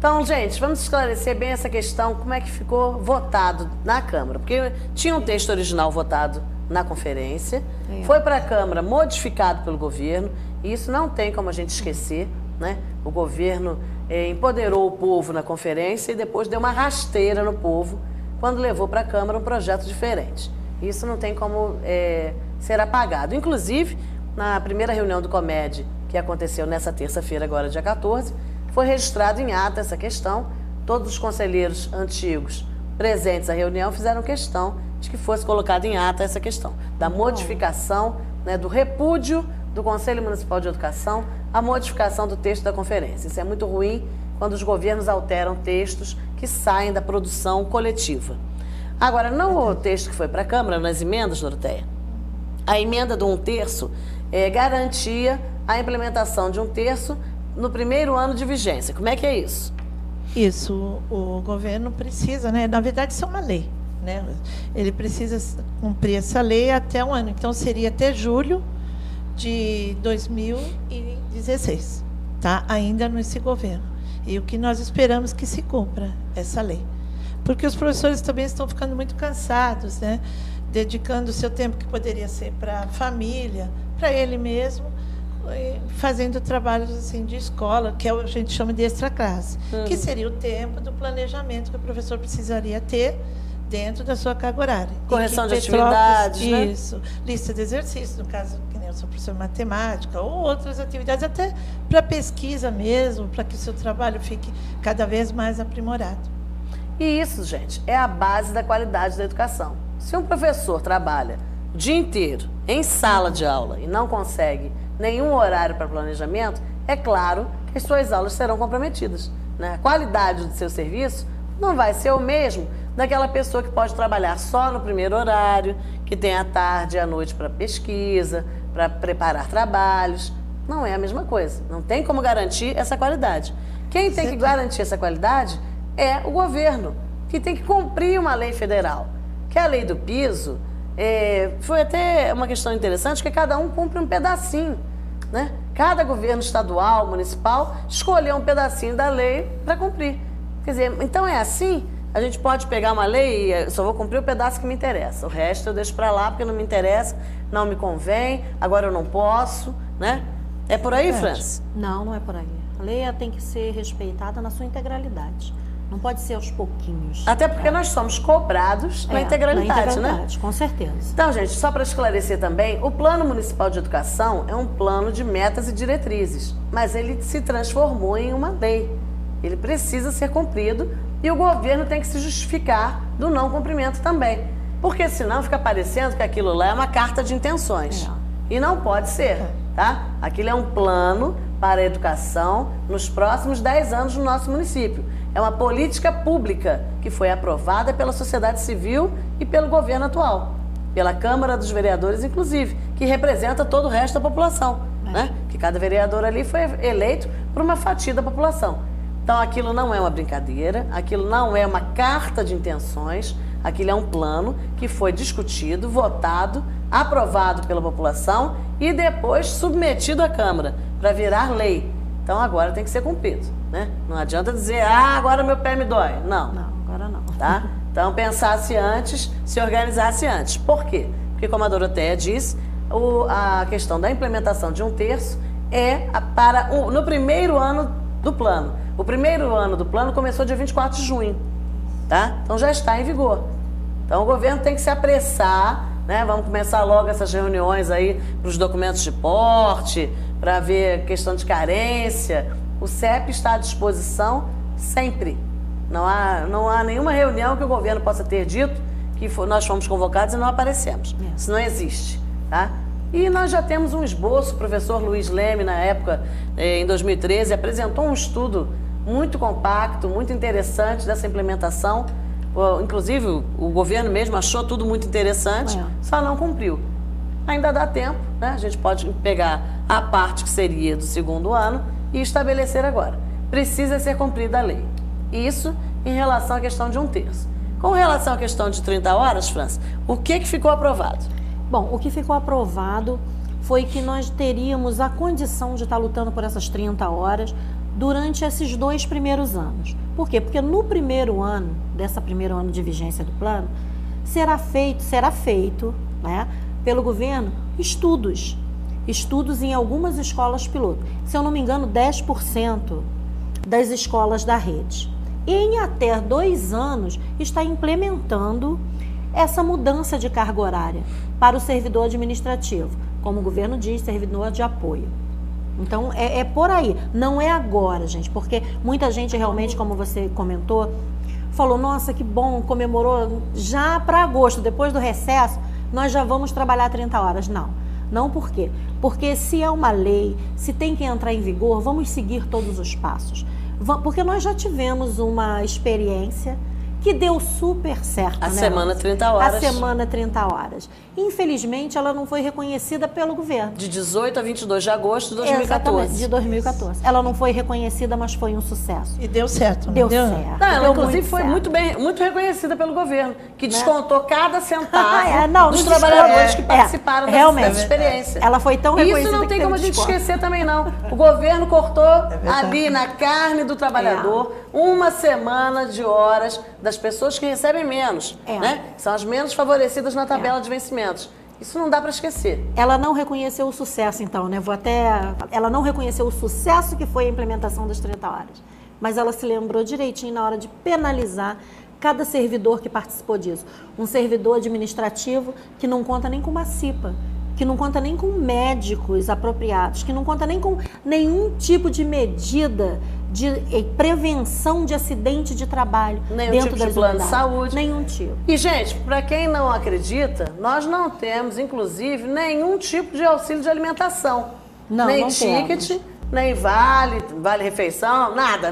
Então, gente, vamos esclarecer bem essa questão, como é que ficou votado na Câmara. Porque tinha um texto original votado na conferência, foi para a Câmara modificado pelo governo, e isso não tem como a gente esquecer, né? O governo empoderou o povo na conferência e depois deu uma rasteira no povo quando levou para a Câmara um projeto diferente. Isso não tem como ser apagado. Inclusive, na primeira reunião do COMED, que aconteceu nessa terça-feira, agora dia 14, foi registrado em ata essa questão. Todos os conselheiros antigos presentes à reunião fizeram questão de que fosse colocada em ata essa questão da modificação, né, do repúdio do Conselho Municipal de Educação à modificação do texto da conferência. Isso é muito ruim quando os governos alteram textos que saem da produção coletiva. Agora, no texto que foi para a Câmara, nas emendas, Doroteia, a emenda do 1/3 garantia a implementação de 1/3 no primeiro ano de vigência. Como é que é isso? Isso, o governo precisa, né? Na verdade, isso é uma lei, né? Ele precisa cumprir essa lei até um ano. Então, seria até julho de 2016, tá? Ainda nesse governo. E o que nós esperamos que se cumpra essa lei. Porque os professores também estão ficando muito cansados, né? Dedicando o seu tempo que poderia ser para a família, para ele mesmo, fazendo trabalhos assim de escola, que a gente chama de extra classe, que seria o tempo do planejamento que o professor precisaria ter dentro da sua carga horária. Correção de atividades, né? Isso, lista de exercícios, no caso, que nem eu sou professor de matemática, ou outras atividades, até para pesquisa mesmo, para que o seu trabalho fique cada vez mais aprimorado. E isso, gente, é a base da qualidade da educação. Se um professor trabalha o dia inteiro em sala de aula e não consegue nenhum horário para planejamento, é claro que as suas aulas serão comprometidas, né? A qualidade do seu serviço não vai ser o mesmo daquela pessoa que pode trabalhar só no primeiro horário, que tem a tarde e a noite para pesquisa, para preparar trabalhos. Não é a mesma coisa. Não tem como garantir essa qualidade. Quem tem que garantir essa qualidade é o governo, que tem que cumprir uma lei federal, que é a lei do piso. Foi até uma questão interessante, que cada um cumpre um pedacinho, né? Cada governo estadual, municipal, escolheu um pedacinho da lei para cumprir. Quer dizer, então é assim, a gente pode pegar uma lei e só vou cumprir o pedaço que me interessa, o resto eu deixo para lá porque não me interessa, não me convém, agora eu não posso, né? É por aí, França? Não, não é por aí. A lei tem que ser respeitada na sua integralidade. Não pode ser aos pouquinhos. Até porque nós somos cobrados na integralidade, né? Com certeza. Então, gente, só para esclarecer também, o Plano Municipal de Educação é um plano de metas e diretrizes, mas ele se transformou em uma lei. Ele precisa ser cumprido e o governo tem que se justificar do não cumprimento também. Porque senão fica parecendo que aquilo lá é uma carta de intenções. E não pode ser, tá? Aquilo é um plano para a educação nos próximos 10 anos no nosso município. É uma política pública que foi aprovada pela sociedade civil e pelo governo atual, pela Câmara dos Vereadores, inclusive, que representa todo o resto da população, né? Que cada vereador ali foi eleito por uma fatia da população. Então, aquilo não é uma brincadeira, aquilo não é uma carta de intenções, aquilo é um plano que foi discutido, votado, aprovado pela população e depois submetido à Câmara para virar lei. Então, agora tem que ser cumprido, né? Não adianta dizer, agora meu pé me dói. Não. Não, agora não. Tá? Então, pensasse antes, se organizasse antes. Por quê? Porque, como a Doroteia disse, a questão da implementação de 1/3 é no primeiro ano do plano. O primeiro ano do plano começou dia 24 de junho, tá? Então, já está em vigor. Então, o governo tem que se apressar, né? Vamos começar logo essas reuniões aí para os documentos de porte, para ver questão de carência. O CEP está à disposição sempre. Não há nenhuma reunião que o governo possa ter dito que nós fomos convocados e não aparecemos. Isso não existe, tá? E nós já temos um esboço. O professor Luiz Leme, na época, em 2013, apresentou um estudo muito compacto, muito interessante dessa implementação. Inclusive, o governo mesmo achou tudo muito interessante, só não cumpriu. Ainda dá tempo, né? A gente pode pegar a parte que seria do segundo ano e estabelecer agora. Precisa ser cumprida a lei. Isso em relação à questão de 1/3. Com relação à questão de 30 horas, França, o que ficou aprovado? Bom, o que ficou aprovado foi que nós teríamos a condição de estar lutando por essas 30 horas, durante esses 2 primeiros anos. Por quê? Porque no primeiro ano, dessa primeiro ano de vigência do plano, será feito, né, pelo governo estudos em algumas escolas piloto. Se eu não me engano, 10% das escolas da rede. E em até 2 anos está implementando essa mudança de carga horária para o servidor administrativo, como o governo diz, servidor de apoio. Então, é por aí, não é agora, gente, porque muita gente realmente, como você comentou, falou, nossa, que bom, comemorou já para agosto, depois do recesso, nós já vamos trabalhar 30 horas. Não por quê? Porque se é uma lei, se tem que entrar em vigor, vamos seguir todos os passos. Porque nós já tivemos uma experiência que deu super certo. A semana 30 horas. A semana 30 horas. Infelizmente, ela não foi reconhecida pelo governo. De 18 a 22 de agosto de 2014. Exatamente, de 2014. Ela não foi reconhecida, mas foi um sucesso. E deu certo. Deu certo. Não, ela deu inclusive muito foi certo. muito reconhecida pelo governo, que descontou cada centavo dos não trabalhadores que participaram realmente, dessa experiência. Ela foi tão reconhecida. Isso não tem que como a teve gente desconto. esquecer também, não. O governo cortou ali na carne do trabalhador uma semana de horas das pessoas que recebem menos, né? São as menos favorecidas na tabela de vencimentos. Isso não dá para esquecer. Ela não reconheceu o sucesso, então, né? Ela não reconheceu o sucesso que foi a implementação das 30 horas. Mas ela se lembrou direitinho na hora de penalizar cada servidor que participou disso. Um servidor administrativo que não conta nem com uma CIPA, que não conta nem com médicos apropriados, que não conta nem com nenhum tipo de medida de prevenção de acidente de trabalho dentro tipo das de plano de unidades. saúde. Nenhum tipo. E, gente, para quem não acredita, nós não temos, inclusive, nenhum tipo de auxílio de alimentação. Nem não ticket, temos. nem vale refeição, nada.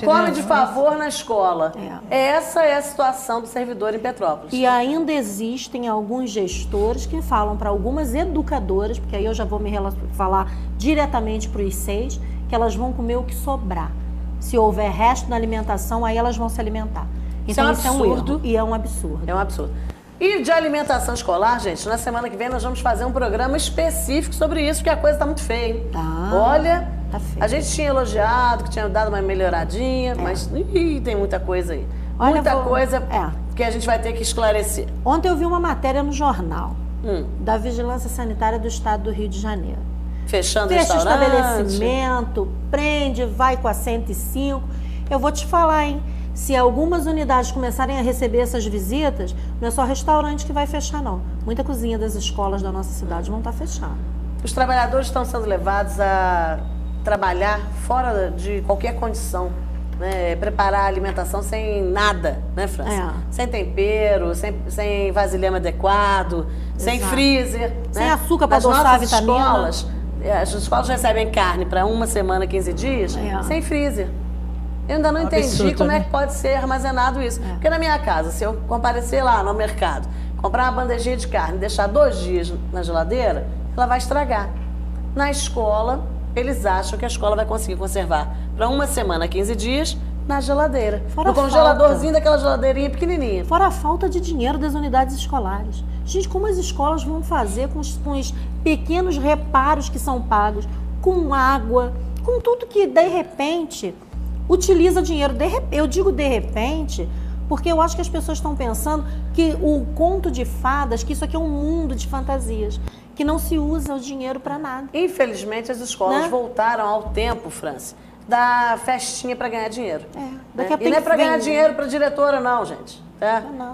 Come de favor na escola. Essa é a situação do servidor em Petrópolis. E ainda existem alguns gestores que falam para algumas educadoras, porque aí eu já vou falar diretamente para os 6, que elas vão comer o que sobrar. Se houver resto na alimentação, aí elas vão se alimentar. Então isso é um absurdo. E é um absurdo. É um absurdo. E de alimentação escolar, gente, na semana que vem nós vamos fazer um programa específico sobre isso, porque a coisa está muito feia. Olha, tá feio. A gente tinha elogiado, que tinha dado uma melhoradinha, mas tem muita coisa aí. Olha, muita coisa que a gente vai ter que esclarecer. Ontem eu vi uma matéria no jornal da Vigilância Sanitária do Estado do Rio de Janeiro. Fechando Fecha o restaurante. estabelecimento, prende, vai com a 105. Eu vou te falar, hein? Se algumas unidades começarem a receber essas visitas, não é só restaurante que vai fechar, não. Muita cozinha das escolas da nossa cidade vão estar fechando. Os trabalhadores estão sendo levados a trabalhar fora de qualquer condição, né? Preparar a alimentação sem nada, né, França? Sem tempero, sem vasilhame adequado, sem freezer. Sem né? açúcar para adoçar a vitamina. As escolas recebem carne para uma semana, 15 dias, sem freezer. Eu ainda não entendi absurdo, como né? é que pode ser armazenado isso. Porque na minha casa, se eu comparecer lá no mercado, comprar uma bandejinha de carne e deixar 2 dias na geladeira, ela vai estragar. Na escola, eles acham que a escola vai conseguir conservar para uma semana, 15 dias, na geladeira. No congeladorzinho daquela geladeirinha pequenininha. Fora a falta de dinheiro das unidades escolares. Gente, como as escolas vão fazer com os pequenos reparos que são pagos, com água, com tudo que, de repente, utiliza dinheiro. Eu digo de repente, porque eu acho que as pessoas estão pensando que o conto de fadas, que isso aqui é um mundo de fantasias, que não se usa o dinheiro para nada. Infelizmente, as escolas voltaram ao tempo, França, da festinha para ganhar dinheiro. E não é para ganhar dinheiro para diretora, não, gente.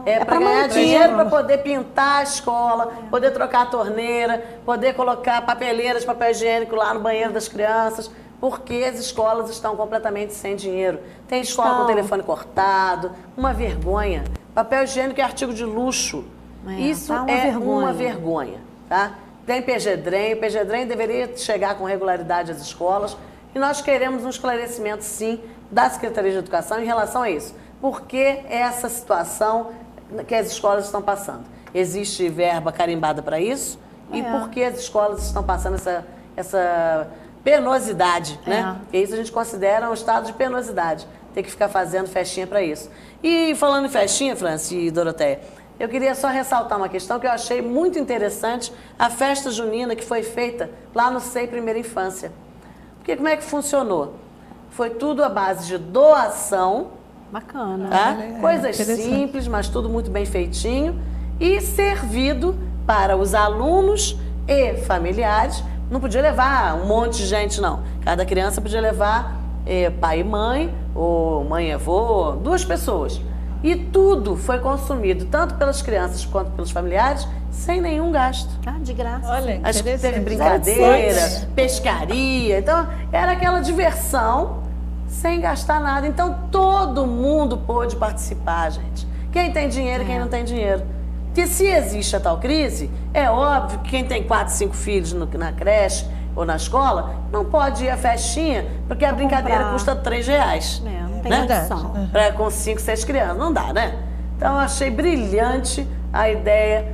É para ganhar dinheiro para poder pintar a escola, poder trocar a torneira, poder colocar papeleiras de papel higiênico lá no banheiro das crianças, porque as escolas estão completamente sem dinheiro. Tem escola com o telefone cortado, uma vergonha. Papel higiênico é artigo de luxo. Isso é uma vergonha, tá? Tem PGDREM, o PGDREM deveria chegar com regularidade às escolas e nós queremos um esclarecimento, sim, da Secretaria de Educação em relação a isso. Por que essa situação que as escolas estão passando? Existe verba carimbada para isso? E por que as escolas estão passando essa penosidade, né? Porque isso a gente considera um estado de penosidade, ter que ficar fazendo festinha para isso. E falando em festinha, Franci e Doroteia, eu queria só ressaltar uma questão que eu achei muito interessante, a festa junina que foi feita lá no SEI Primeira Infância. como é que funcionou? Foi tudo à base de doação, Bacana. tá? É, Coisas interessante. simples, mas tudo muito bem feitinho e servido para os alunos e familiares. Não podia levar um monte de gente, não. Cada criança podia levar pai e mãe, ou mãe e avô, 2 pessoas. E tudo foi consumido, tanto pelas crianças quanto pelos familiares, sem nenhum gasto. Ah, de graça. Olha, Acho que teve interessante. brincadeira, pescaria, então era aquela diversão sem gastar nada. Então todo mundo pôde participar, gente. Quem tem dinheiro e quem não tem dinheiro. Porque se existe a tal crise, é óbvio que quem tem 4, 5 filhos na creche ou na escola não pode ir à festinha, porque a brincadeira comprar. custa R$3. Não tem Né? condição. Com 5, 6 crianças. Não dá, né? Então eu achei brilhante a ideia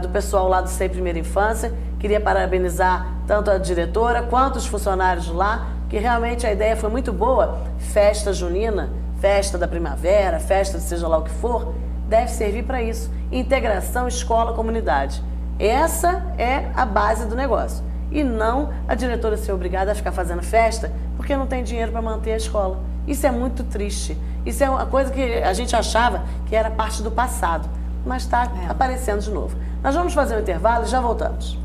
do pessoal lá do SEI Primeira Infância. Queria parabenizar tanto a diretora quanto os funcionários lá, que realmente a ideia foi muito boa. Festa junina, festa da primavera, festa de seja lá o que for, deve servir para isso. Integração escola-comunidade. Essa é a base do negócio. E não a diretora ser obrigada a ficar fazendo festa porque não tem dinheiro para manter a escola. Isso é muito triste. Isso é uma coisa que a gente achava que era parte do passado, mas está aparecendo de novo. Nós vamos fazer um intervalo e já voltamos.